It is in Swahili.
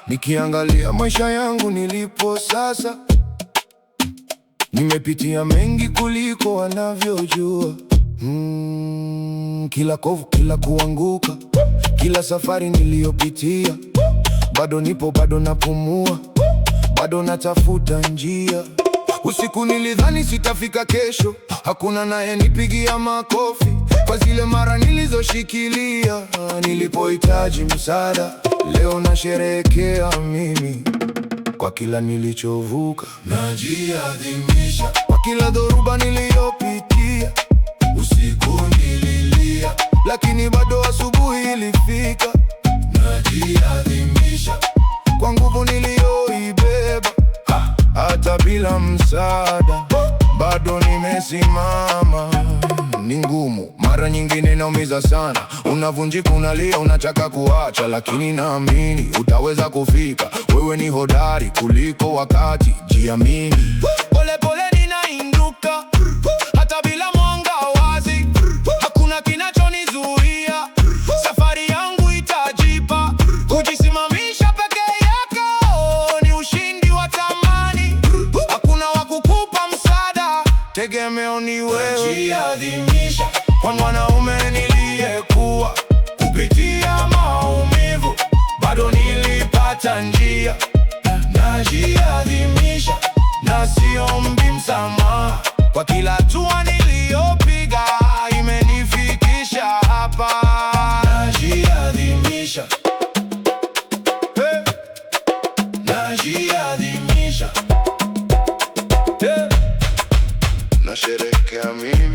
Nikiangalia maisha yangu nilipo sasa, nimepitia mengi kuliko wanavyojua. Kila kovu, kila kuanguka, kila safari niliyopitia, bado nipo, bado napumua, bado natafuta njia. Usiku nilidhani sitafika kesho, hakuna naye nipigia makofi kwa zile mara nilizoshikilia. Nilipohitaji msaada, leo nasherehekea mimi kwa kila nilichovuka. Najiadhimisha kwa kila dhoruba niliyopitia. Usiku nililia, lakini bado asubuhi ilifika. Najiadhimisha kwa nguvu niliyoibeba, hata bila msaada bado nimesimama. Ni ngumu, mara nyingine naumiza sana, unavunjika, unalia, unataka kuacha, lakini naamini utaweza kufika. Wewe ni hodari kuliko wakati, jiamini. Pole pole ninainuka, hata bila mwanga wazi, hakuna kinachonizuia. Safari yangu itajipa, kujisimamisha peke yako ni ushindi wa thamani. Hakuna wa kukupa msaada, tegemeo ni wewe. Najiadhimisha kwa mwanaume niliyekuwa, kupitia maumivu bado nilipata njia. Najiadhimisha na siombi msamaha kwa kila hatua niliyopiga, imenifikisha hapa. Najiadhimisha Najiadhimisha nasherehekea mimi.